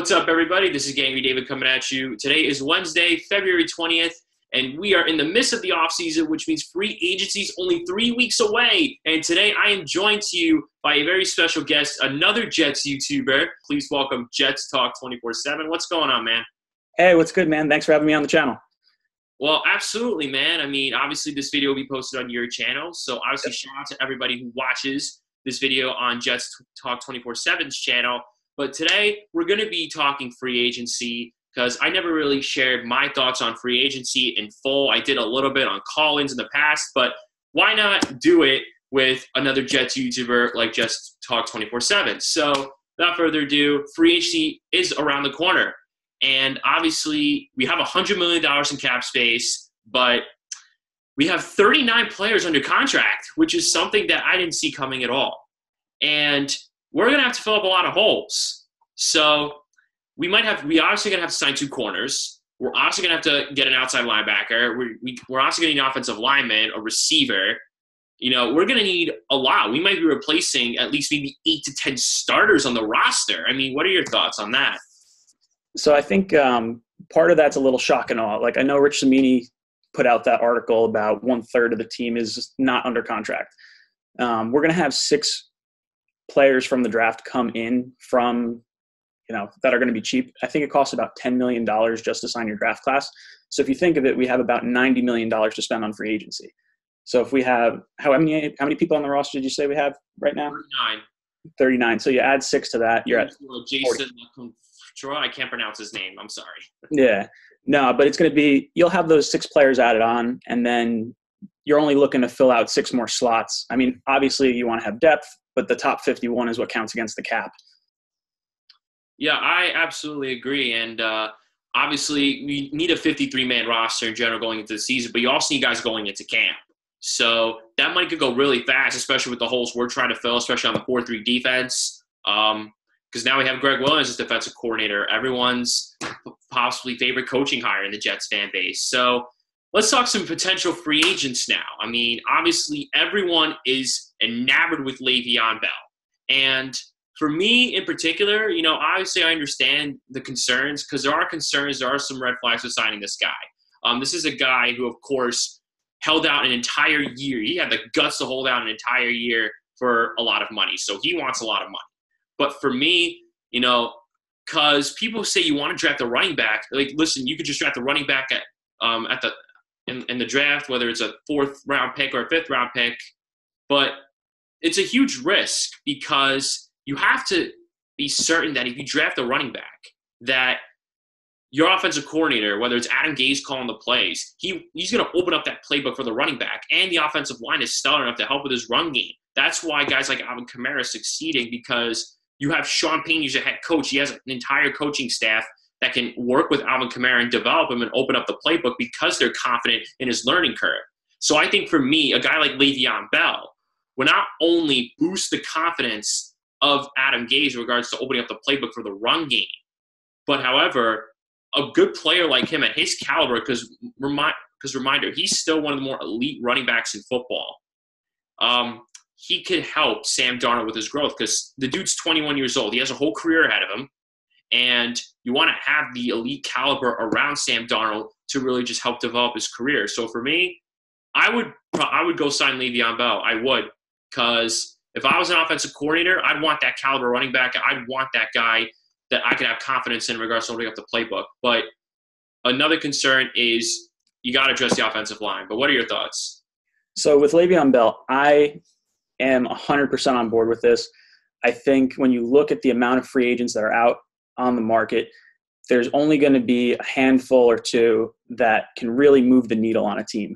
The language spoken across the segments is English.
What's up, everybody? This is GangGreen David coming at you. Today is Wednesday, February 20th, and we are in the midst of the offseason, which means free agency is only 3 weeks away. And today I am joined to you by a very special guest, another Jets YouTuber. Please welcome Jets Talk 24/7. What's going on, man? Hey, what's good, man? Thanks for having me on the channel. Well, absolutely, man. I mean, obviously this video will be posted on your channel, so obviously shout out to everybody who watches this video on Jets Talk 24/7's channel. But today we're going to be talking free agency because I never really shared my thoughts on free agency in full. I did a little bit on call-ins in the past, but why not do it with another Jets YouTuber like Jets Talk 24/7? So without further ado, free agency is around the corner. And obviously we have $100 million in cap space, but we have 39 players under contract, which is something that I didn't see coming at all. And we're going to have to fill up a lot of holes. So we're obviously going to have to sign 2 corners. We're also going to have to get an outside linebacker. We're also going to need an offensive lineman, a receiver. You know, we're going to need a lot. We might be replacing at least maybe 8 to 10 starters on the roster. I mean, what are your thoughts on that? So I think part of that's a little shock and awe. Like, I know Rich Cimini put out that article about 1/3 of the team is not under contract. We're going to have 6 players from the draft come in from, that are going to be cheap. I think it costs about $10 million just to sign your draft class. So if you think of it, we have about $90 million to spend on free agency. So if we have, how many people on the roster did you say we have right now? 39. So you add 6 to that, you're at Jason. I can't pronounce his name. I'm sorry. Yeah. No, but it's going to be, you'll have those 6 players added on, and then you're only looking to fill out 6 more slots. I mean, obviously you want to have depth, but the top 51 is what counts against the cap. Yeah, I absolutely agree. And obviously we need a 53-man roster in general going into the season, but you also need guys going into camp. So that money could go really fast, especially with the holes we're trying to fill, especially on the 4-3 defense. Because now we have Greg Williams as defensive coordinator. Everyone's possibly favorite coaching hire in the Jets fan base. So let's talk some potential free agents now. I mean, obviously everyone is enamored with Le'Veon Bell. And for me in particular, obviously I understand the concerns because there are concerns. There are some red flags with signing this guy. This is a guy who, of course, held out an entire year. He had the guts to hold out an entire year for a lot of money. So he wants a lot of money. But for me, because people say you want to draft a running back, like, listen, you could just draft a running back in the draft, whether it's a 4th round pick or a 5th round pick. But it's a huge risk because you have to be certain that if you draft a running back, that your offensive coordinator, whether it's Adam Gase calling the plays, he's going to open up that playbook for the running back, and the offensive line is stellar enough to help with his run game. That's why guys like Alvin Kamara are succeeding, because you have Sean Payton, who's a head coach. He has an entire coaching staff that can work with Alvin Kamara and develop him and open up the playbook because they're confident in his learning curve. So I think for me, a guy like Le'Veon Bell will not only boost the confidence of Adam Gase in regards to opening up the playbook for the run game, but however, a good player like him at his caliber, because reminder, he's still one of the more elite running backs in football. He could help Sam Darnold with his growth because the dude's 21 years old. He has a whole career ahead of him. And you want to have the elite caliber around Sam Darnold to really just help develop his career. So for me, I would go sign Le'Veon Bell. I would, because if I was an offensive coordinator, I'd want that caliber running back. I'd want that guy that I could have confidence in regards to opening up the playbook. But another concern is you got to address the offensive line. But what are your thoughts? So with Le'Veon Bell, I am 100% on board with this. I think when you look at the amount of free agents that are out on the market, there's only going to be a handful or 2 that can really move the needle on a team.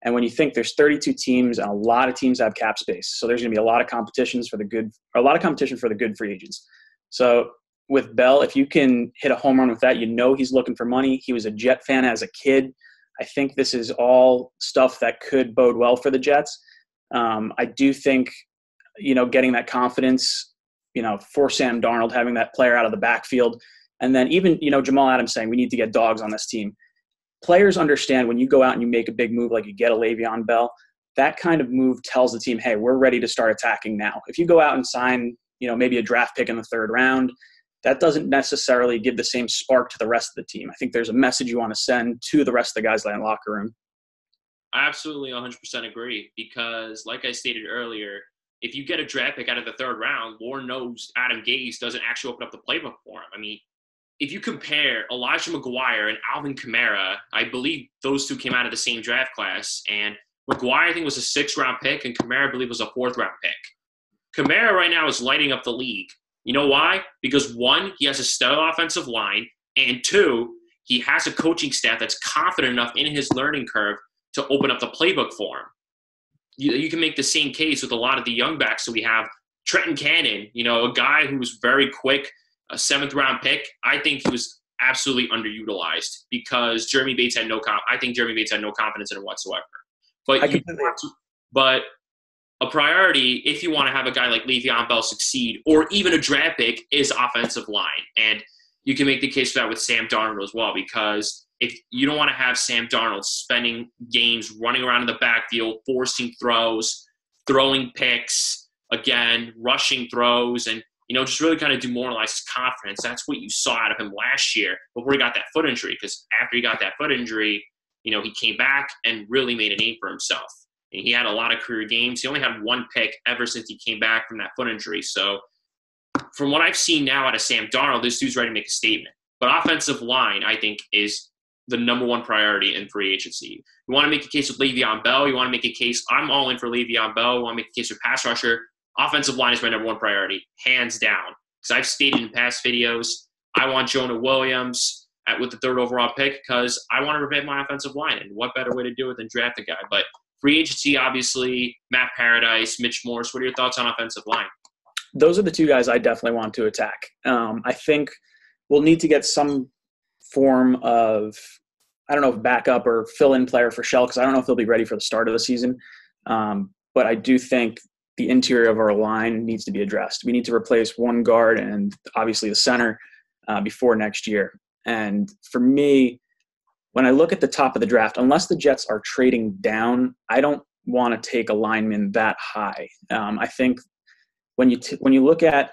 And when you think there's 32 teams and a lot of teams have cap space, so there's going to be a lot of competition for the good free agents. So with Bell, if you can hit a home run with that, he's looking for money. He was a Jet fan as a kid. I think this is all stuff that could bode well for the Jets. I do think, getting that confidence, for Sam Darnold, having that player out of the backfield, and then even, Jamal Adams saying we need to get dogs on this team. Players understand when you go out and you make a big move like you get a Le'Veon Bell, that kind of move tells the team, hey, we're ready to start attacking now. If you go out and sign, maybe a draft pick in the 3rd round, that doesn't necessarily give the same spark to the rest of the team. I think there's a message you want to send to the rest of the guys in the locker room. I absolutely 100% agree because, like I stated earlier, if you get a draft pick out of the third round, Lord knows Adam Gase doesn't actually open up the playbook for him. I mean, if you compare Elijah McGuire and Alvin Kamara, I believe those two came out of the same draft class. And McGuire, I think, was a 6th-round pick, and Kamara, I believe, was a 4th-round pick. Kamara right now is lighting up the league. You know why? Because, 1, he has a stellar offensive line, and 2, he has a coaching staff that's confident enough in his learning curve to open up the playbook for him. You can make the same case with a lot of the young backs that we have. Trenton Cannon, a guy who was very quick, a 7th-round pick. I think he was absolutely underutilized because Jeremy Bates had I think Jeremy Bates had no confidence in him whatsoever. But a priority, if you want to have a guy like Le'Veon Bell succeed, or even a draft pick, is offensive line. And you can make the case for that with Sam Darnold as well, because if you don't want to have Sam Darnold spending games running around in the backfield, forcing throws, throwing picks, again, rushing throws, and just really kind of demoralize his confidence. That's what you saw out of him last year before he got that foot injury, because after he got that foot injury, he came back and really made a name for himself. And he had a lot of career games. He only had 1 pick ever since he came back from that foot injury. So from what I've seen now out of Sam Darnold, this dude's ready to make a statement. But offensive line, I think, is the number 1 priority in free agency. You want to make a case with Le'Veon Bell. You want to make a case, I'm all in for Le'Veon Bell. You want to make a case with pass rusher. Offensive line is my number 1 priority, hands down. Because I've stated in past videos, I want Jonah Williams with the 3rd overall pick because I want to revamp my offensive line. And what better way to do it than draft a guy? But free agency, obviously, Matt Paradise, Mitch Morse. What are your thoughts on offensive line? Those are the 2 guys I definitely want to attack. I think we'll need to get some form of, I don't know if backup or fill-in player for Shell, because I don't know if they'll be ready for the start of the season. But I do think the interior of our line needs to be addressed. We need to replace 1 guard and obviously the center before next year. And for me, when I look at the top of the draft, unless the Jets are trading down, I don't want to take a lineman that high. I think when you look at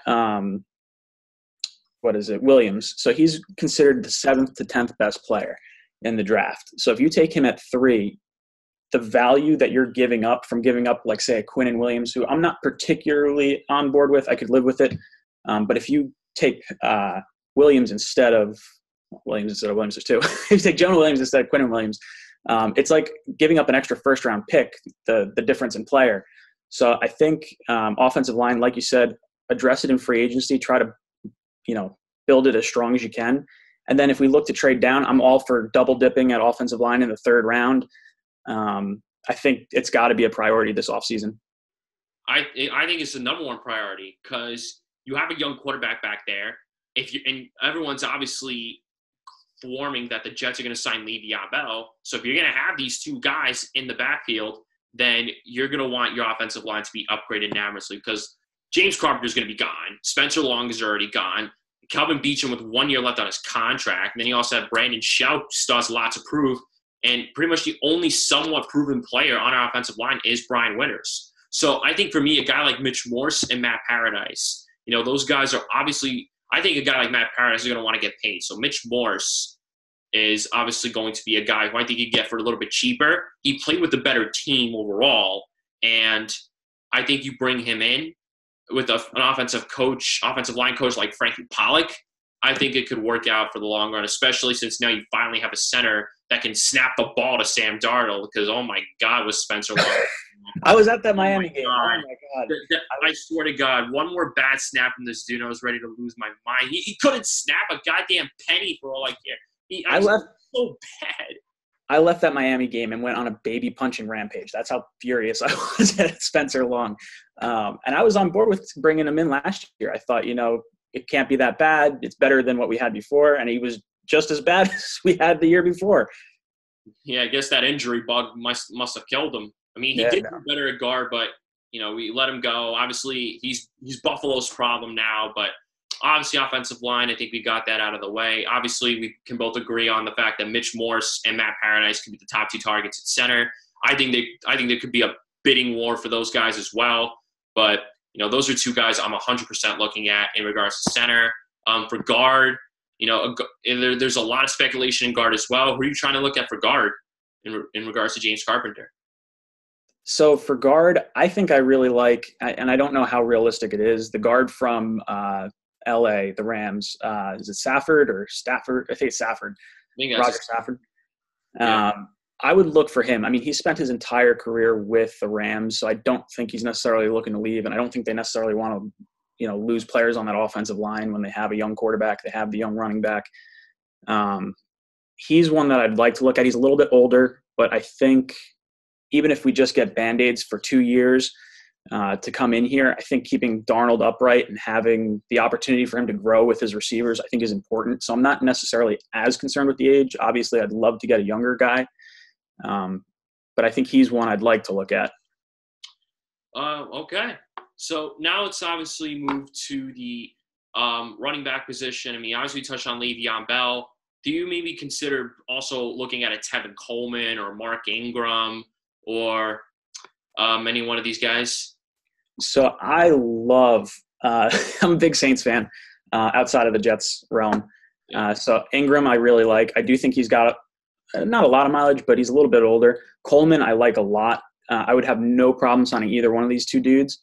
Williams, so he's considered the 7th to 10th best player in the draft. So if you take him at 3, the value that you're giving up from giving up, like, say, a Quinnen Williams, who I'm not particularly on board with, I could live with it. But if you take Williams instead of Williams, there's 2. If you take Jonah Williams instead of Quinnen Williams, it's like giving up an extra 1st-round pick, the difference in player. So I think offensive line, like you said, address it in free agency, try to, build it as strong as you can. And then if we look to trade down, I'm all for double dipping at offensive line in the 3rd round. I think it's got to be a priority this offseason. I think it's the number 1 priority because you have a young quarterback back there. And everyone's obviously forming that the Jets are going to sign Le'Veon Bell. So if you're going to have these 2 guys in the backfield, then you're going to want your offensive line to be upgraded enormously because James Carpenter's going to be gone. Spencer Long is already gone. Kelvin Beachum with 1 year left on his contract. And then you also have Brandon Shell, who still has a lot to prove. And pretty much the only somewhat proven player on our offensive line is Brian Winters. So I think for me, a guy like Mitch Morse and Matt Paradise, those guys are obviously – I think a guy like Matt Paradise is going to want to get paid. So Mitch Morse is obviously going to be a guy who I think you get for a little bit cheaper. He played with a better team overall, and I think you bring him in with an offensive line coach like Frankie Pollock. I think it could work out for the long run, especially since now you finally have a center that can snap the ball to Sam Darnold because, oh, my God, was Spencer Long. I was at that Miami game. Oh, my God. I swear to God, one more bad snap from this dude, I was ready to lose my mind. He couldn't snap a goddamn penny for all I care. I was so bad. I left that Miami game and went on a baby punching rampage. That's how furious I was at Spencer Long. And I was on board with bringing him in last year. I thought, it can't be that bad. It's better than what we had before. And he was just as bad as we had the year before. Yeah, I guess that injury bug must have killed him. I mean, he did do better at guard, but, we let him go. Obviously, he's Buffalo's problem now, but obviously offensive line, I think we got that out of the way. Obviously, we can both agree on the fact that Mitch Morse and Matt Paradise could be the top 2 targets at center. I think there could be a bidding war for those guys as well. But, those are 2 guys I'm 100% looking at in regards to center. For guard, there's a lot of speculation in guard as well. Who are you trying to look at for guard in regards to James Carpenter? So for guard, I think I really like, and I don't know how realistic it is, the guard from LA, the Rams. Is it Safford or Stafford? I think it's Safford. Roger Stafford. Yeah. I would look for him. I mean, he spent his entire career with the Rams, so I don't think he's necessarily looking to leave, and I don't think they necessarily want to, lose players on that offensive line when they have a young quarterback, they have the young running back. He's one that I'd like to look at. He's a little bit older, but I think even if we just get Band-Aids for 2 years to come in here, I think keeping Darnold upright and having the opportunity for him to grow with his receivers, I think is important. So I'm not necessarily as concerned with the age. Obviously, I'd love to get a younger guy. But I think he's one I'd like to look at. Okay. So now let's obviously move to the running back position. I mean, obviously we touched on Le'Veon Bell. Do you maybe consider also looking at a Tevin Coleman or Mark Ingram or any one of these guys? So I love I'm a big Saints fan outside of the Jets realm. So Ingram I really like. I do think he's got not a lot of mileage, but he's a little bit older. Coleman I like a lot. I would have no problem signing either one of these two dudes.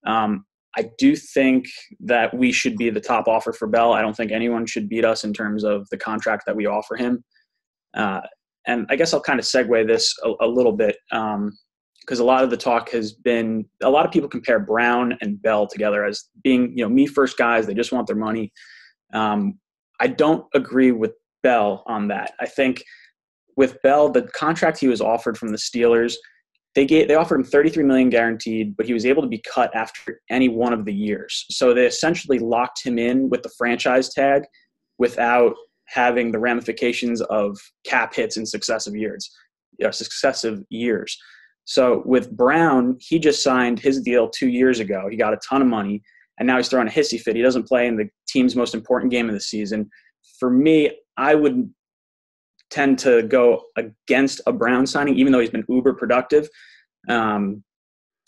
I do think that we should be the top offer for Bell. I don't think anyone should beat us in terms of the contract that we offer him. And I guess I'll kind of segue this a little bit because a lot of the talk has been – a lot of people compare Brown and Bell together as being, me first guys. They just want their money. I don't agree with Bell on that. I think with Bell, the contract he was offered from the Steelers – they offered him $33 million guaranteed, but he was able to be cut after any one of the years. So they essentially locked him in with the franchise tag without having the ramifications of cap hits in successive years. So with Brown, he just signed his deal 2 years ago. He got a ton of money, and now he's throwing a hissy fit. He doesn't play in the team's most important game of the season. For me, I would tend to go against a Brown signing, even though he's been uber productive. And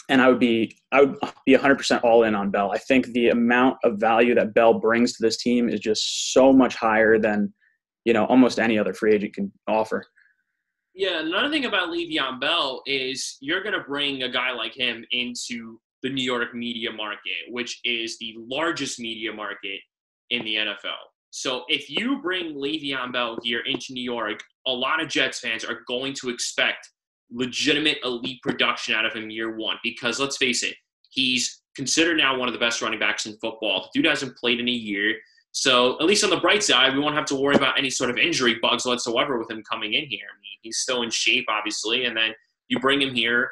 I would be 100% all in on Bell. I think the amount of value that Bell brings to this team is just so much higher than, almost any other free agent can offer. Yeah, another thing about Le'Veon Bell is you're going to bring a guy like him into the New York media market, which is the largest media market in the NFL. So if you bring Le'Veon Bell here into New York, a lot of Jets fans are going to expect legitimate elite production out of him year one because, let's face it, he's considered now one of the best running backs in football. The dude hasn't played in a year. So at least on the bright side, we won't have to worry about any sort of injury bugs whatsoever with him coming in here. I mean, he's still in shape, obviously, and then you bring him here.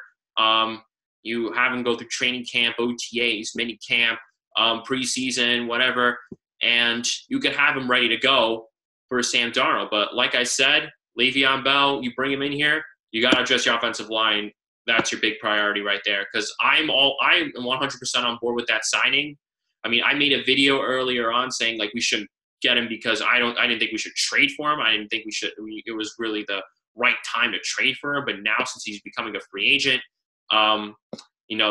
You have him go through training camp, OTAs, mini camp, preseason, whatever, and you could have him ready to go for Sam Darnold. But like I said, Le'Veon Bell, you bring him in here, you got to address your offensive line. That's your big priority right there. Because I'm 100% on board with that signing. I mean, I made a video earlier on saying like we shouldn't get him because I didn't think we should trade for him. I didn't think we should. It was really the right time to trade for him. But now since he's becoming a free agent,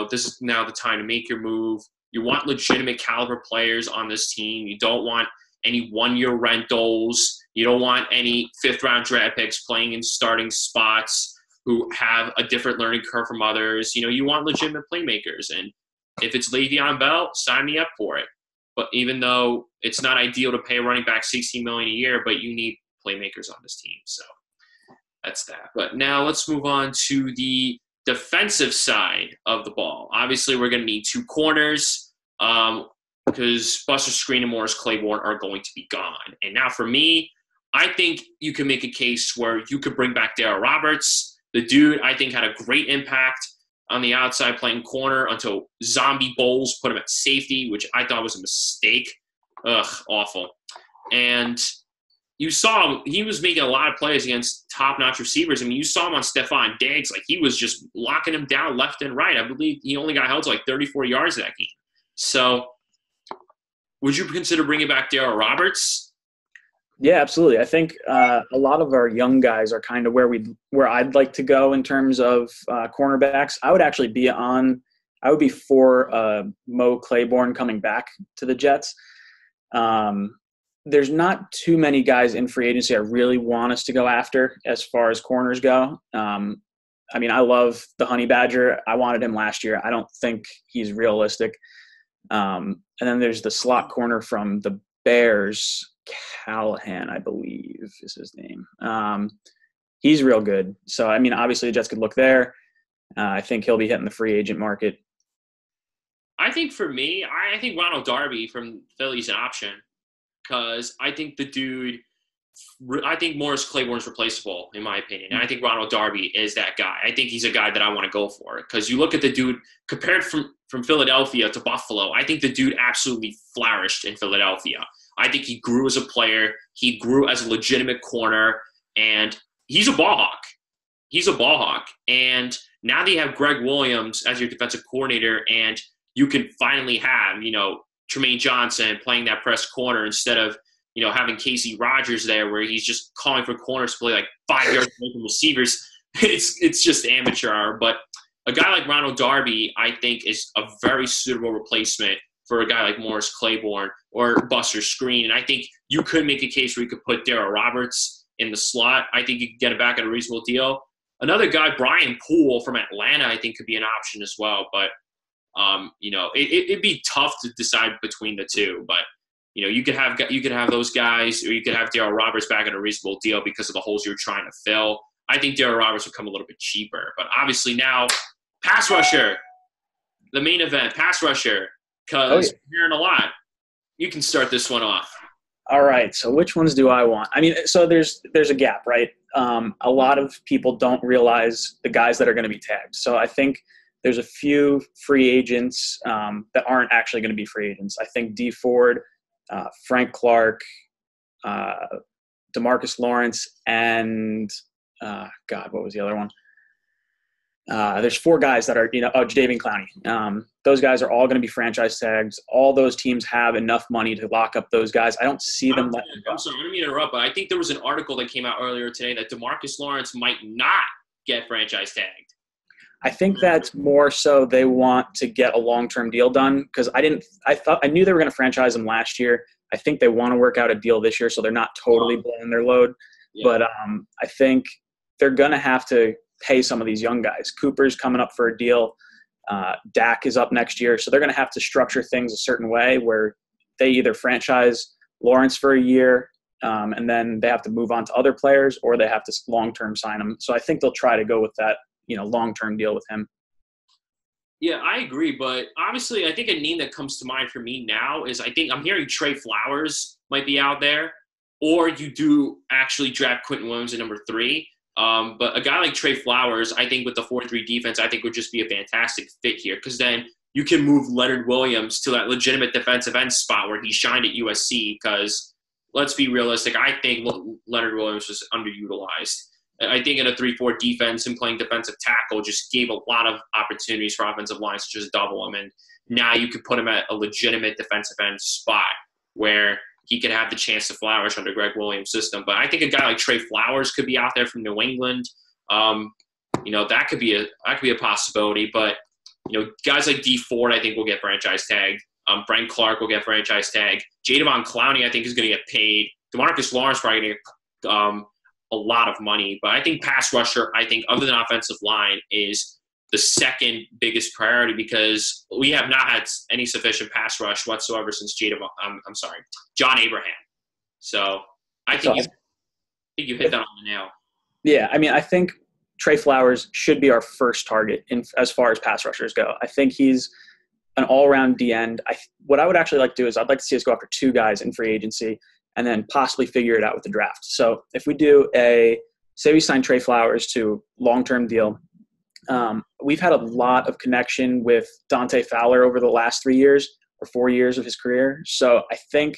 this is now the time to make your move. You want legitimate caliber players on this team. You don't want any one-year rentals. You don't want any fifth-round draft picks playing in starting spots who have a different learning curve from others. You want legitimate playmakers. And if it's Le'Veon Bell, sign me up for it. But even though it's not ideal to pay a running back $16 million a year, but you need playmakers on this team. So that's that. But now let's move on to the defensive side of the ball. Obviously, we're going to need two corners because Buster Skrine and Morris Claiborne are going to be gone. And now for me, I think you can make a case where you could bring back Darryl Roberts. The dude, I think, had a great impact on the outside playing corner until Zombie Bowles put him at safety, which I thought was a mistake. Ugh, awful. And you saw him, he was making a lot of plays against top-notch receivers. I mean, you saw him on Stephon Diggs. Like, he was just locking him down left and right. I believe he only got held to like 34 yards that game. So would you consider bringing back Darryl Roberts? Yeah, absolutely. I think a lot of our young guys are kind of where I'd like to go in terms of cornerbacks. I would be for Mo Claiborne coming back to the Jets. There's not too many guys in free agency I really want us to go after as far as corners go. I mean, I love the Honey Badger. I wanted him last year. I don't think he's realistic. And then there's the slot corner from the Bears, Callahan, I believe is his name. He's real good. So, I mean, obviously the Jets could look there. I think he'll be hitting the free agent market. I think for me, I think Ronald Darby from Philly's an option because I think Morris Claiborne's replaceable, in my opinion. And I think Ronald Darby is that guy. I think he's a guy that I want to go for because you look at the dude compared from Philadelphia to Buffalo. I think the dude absolutely flourished in Philadelphia. I think he grew as a player. He grew as a legitimate corner, and he's a ball hawk. He's a ball hawk. And now that you have Greg Williams as your defensive coordinator, and you can finally have, Tremaine Johnson playing that press corner instead of, having Casey Rogers there where he's just calling for corners to play like 5 yards away from receivers. It's just amateur hour. But a guy like Ronald Darby, I think, is a very suitable replacement for a guy like Morris Claiborne or Buster Screen. And I think you could make a case where you could put Darryl Roberts in the slot. I think you could get it back at a reasonable deal. Another guy, Brian Poole from Atlanta, I think could be an option as well. But, it'd be tough to decide between the two. But, you could have those guys, or you could have Darryl Roberts back at a reasonable deal because of the holes you're trying to fill. I think Darryl Roberts would come a little bit cheaper. But obviously now, pass rusher, the main event, pass rusher, because we're hearing a lot. You can start this one off. All right. So which ones do I want? I mean, so there's a gap, right? A lot of people don't realize the guys that are going to be tagged. So I think there's a few free agents that aren't actually going to be free agents. I think Dee Ford, Frank Clark, DeMarcus Lawrence, and what was the other one? There's 4 guys that are, Jadeveon Clowney. Those guys are all going to be franchise tags. All those teams have enough money to lock up those guys. I don't see them letting them go. I'm sorry, I don't mean to interrupt, but I think there was an article that came out earlier today that DeMarcus Lawrence might not get franchise tagged. I think that's more so they want to get a long-term deal done because I knew they were going to franchise him last year. I think they want to work out a deal this year so they're not totally blowing their load. Yeah. But I think they're going to have to pay some of these young guys. Cooper's coming up for a deal. Dak is up next year. So they're going to have to structure things a certain way where they either franchise Lawrence for a year and then they have to move on to other players or they have to long-term sign him. So I think they'll try to go with that, long-term deal with him. Yeah, I agree. But obviously, I think a name that comes to mind for me now is I think I'm hearing Trey Flowers might be out there, or you do actually draft Quentin Williams at number 3. But a guy like Trey Flowers, I think with the 4-3 defense, I think would just be a fantastic fit here because then you can move Leonard Williams to that legitimate defensive end spot where he shined at USC because let's be realistic, I think Leonard Williams was underutilized. I think in a 3-4 defense and playing defensive tackle just gave a lot of opportunities for offensive lines to just double him. And now you could put him at a legitimate defensive end spot where he could have the chance to flourish under Greg Williams' system. But I think a guy like Trey Flowers could be out there from New England. That could be a possibility. But, guys like Dee Ford, I think will get franchise tagged. Frank Clark will get franchise tagged. Jadeveon Clowney, I think, is going to get paid. DeMarcus Lawrence probably going to get a lot of money. But I think pass rusher, other than offensive line, is the second biggest priority because we have not had any sufficient pass rush whatsoever since John Abraham. So I think you hit that on the nail. Yeah, I think Trey Flowers should be our first target as far as pass rushers go. I think he's an all-around D-end. What I would actually like to do is I'd like to see us go after 2 guys in free agency and then possibly figure it out with the draft. So if we do say we sign Trey Flowers to long-term deal, we've had a lot of connection with Dante Fowler over the last 3 years or 4 years of his career. So I think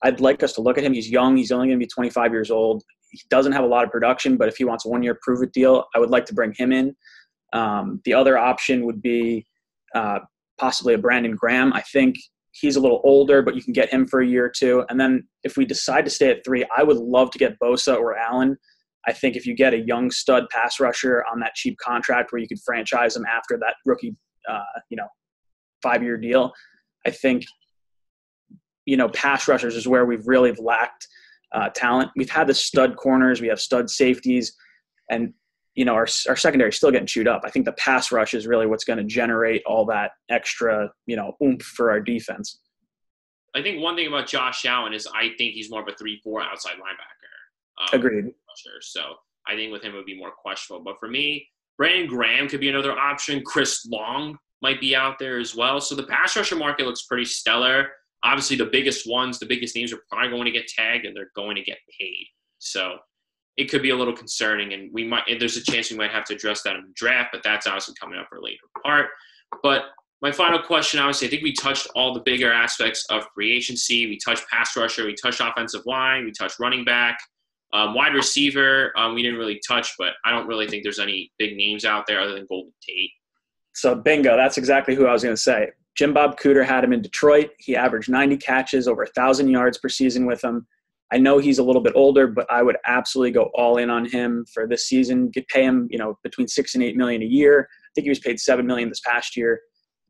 I'd like us to look at him. He's young. He's only going to be 25 years old. He doesn't have a lot of production, but if he wants a 1-year prove-it deal, I would like to bring him in. The other option would be possibly a Brandon Graham. I think he's a little older, but you can get him for a year or 2. And then if we decide to stay at 3, I would love to get Bosa or Allen. I think if you get a young stud pass rusher on that cheap contract where you could franchise him after that rookie, 5-year deal, I think pass rushers is where we've really lacked talent. We've had the stud corners, we have stud safeties, and our secondary is still getting chewed up. I think the pass rush is really what's going to generate all that extra, oomph for our defense. I think one thing about Josh Allen is I think he's more of a 3-4 outside linebacker. Agreed. So I think with him it would be more questionable. But for me, Brandon Graham could be another option. Chris Long might be out there as well. So the pass rusher market looks pretty stellar. Obviously, the biggest names are probably going to get tagged, and they're going to get paid. So it could be a little concerning, and there's a chance we might have to address that in the draft, but that's obviously coming up for a later part. But my final question, obviously, I think we touched all the bigger aspects of free agency. We touched pass rusher, we touched offensive line, we touched running back. Wide receiver, we didn't really touch, but I don't really think there's any big names out there other than Golden Tate. So bingo, that's exactly who I was going to say. Jim Bob Cooter had him in Detroit. He averaged 90 catches, over 1,000 yards per season with him. I know he's a little bit older, but I would absolutely go all in on him for this season. Pay him, between $6 and $8 million a year. I think he was paid $7 million this past year,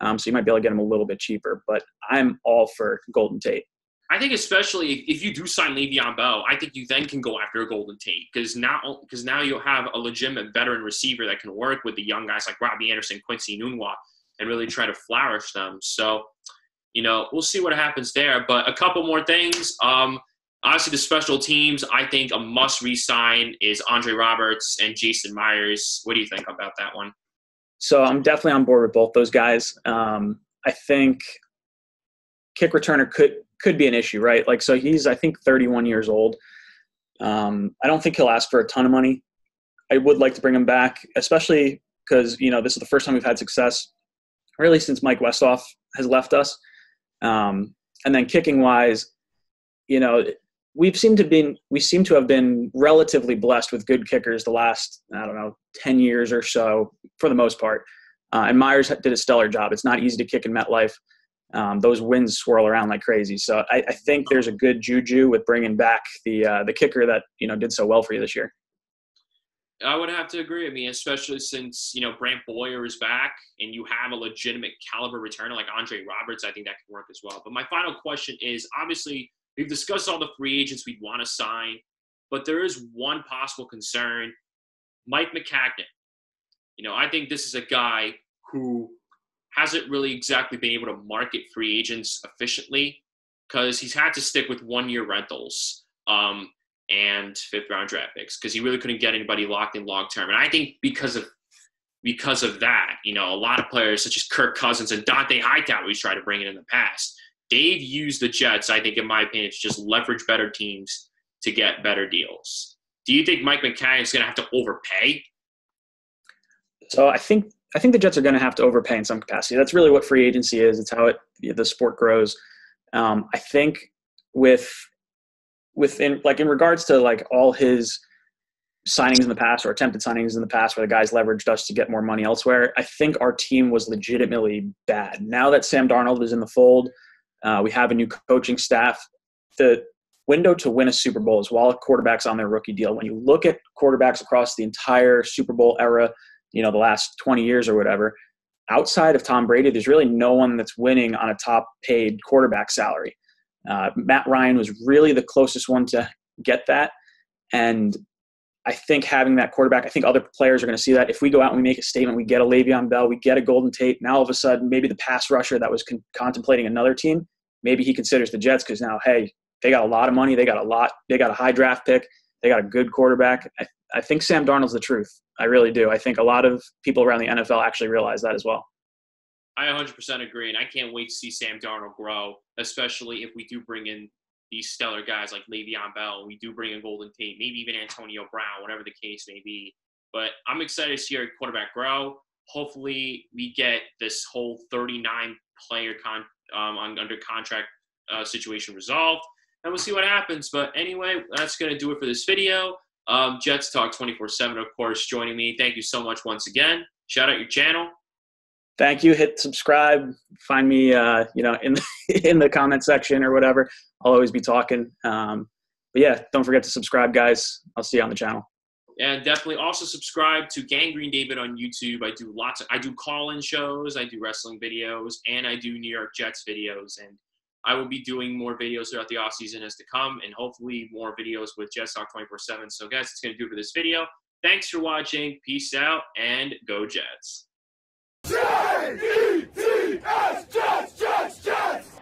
so you might be able to get him a little bit cheaper. But I'm all for Golden Tate. I think especially if you do sign Le'Veon Bell, I think you then can go after a Golden Tate because now you'll have a legitimate veteran receiver that can work with the young guys like Robbie Anderson, Quincy Enunwa, and really try to flourish them. So, we'll see what happens there. But a couple more things. Obviously, the special teams, I think a must re-sign is Andre Roberts and Jason Myers. What do you think about that one? So I'm definitely on board with both those guys. I think kick returner could be an issue, right? So he's, I think, 31 years old. I don't think he'll ask for a ton of money. I would like to bring him back, especially because, this is the first time we've had success really since Mike Westhoff has left us. And then kicking wise, we seem to have been relatively blessed with good kickers the last, 10 years or so for the most part. And Myers did a stellar job. It's not easy to kick in MetLife. Those winds swirl around like crazy. So I think there's a good juju with bringing back the kicker that, did so well for you this year. I would have to agree. I mean, especially since, Brant Boyer is back and you have a legitimate caliber returner like Andre Roberts, I think that can work as well. But my final question is, obviously, we've discussed all the free agents we'd want to sign, but there is one possible concern. Mike McCagnon. I think this is a guy who hasn't really exactly been able to market free agents efficiently because he's had to stick with 1-year rentals and 5th-round draft picks because he really couldn't get anybody locked in long-term. And I think because of that, a lot of players such as Kirk Cousins and Dante Hightower he's tried to bring in the past, they've used the Jets, I think, in my opinion, to just leverage better teams to get better deals. Do you think Mike McCagnon is going to have to overpay? So I think the Jets are going to have to overpay in some capacity. That's really what free agency is. It's how the sport grows. I think in regards to all his signings in the past or attempted signings in the past where the guys leveraged us to get more money elsewhere, I think our team was legitimately bad. Now that Sam Darnold is in the fold, we have a new coaching staff. The window to win a Super Bowl is while a quarterback's on their rookie deal. When you look at quarterbacks across the entire Super Bowl era, the last 20 years or whatever, outside of Tom Brady, there's really no one that's winning on a top-paid quarterback salary. Matt Ryan was really the closest one to get that. And I think having that quarterback, I think other players are going to see that. If we go out and we make a statement, we get a Le'Veon Bell, we get a Golden Tate, now all of a sudden maybe the pass rusher that was contemplating another team, maybe he considers the Jets because now, hey, they got a lot of money, they got a high draft pick, they got a good quarterback. I think Sam Darnold's the truth. I really do. I think a lot of people around the NFL actually realize that as well. I 100% agree, and I can't wait to see Sam Darnold grow, especially if we do bring in these stellar guys like Le'Veon Bell, we do bring in Golden Tate, maybe even Antonio Brown, whatever the case may be. But I'm excited to see our quarterback grow. Hopefully we get this whole 39-player under contract situation resolved, and we'll see what happens. But anyway, that's going to do it for this video. Jets Talk 24/7, of course, joining me. Thank you so much once again. Shout out your channel. Thank you. Hit subscribe. Find me, in the comment section or whatever. I'll always be talking. But yeah, don't forget to subscribe, guys. I'll see you on the channel. And definitely also subscribe to GangGreen David on YouTube. I do call-in shows, I do wrestling videos, and I do New York Jets videos. And I will be doing more videos throughout the offseason as to come, and hopefully more videos with Jets Talk 24/7. So, guys, it's going to do it for this video. Thanks for watching. Peace out, and go Jets. Jets! Jets! Jets! Jets!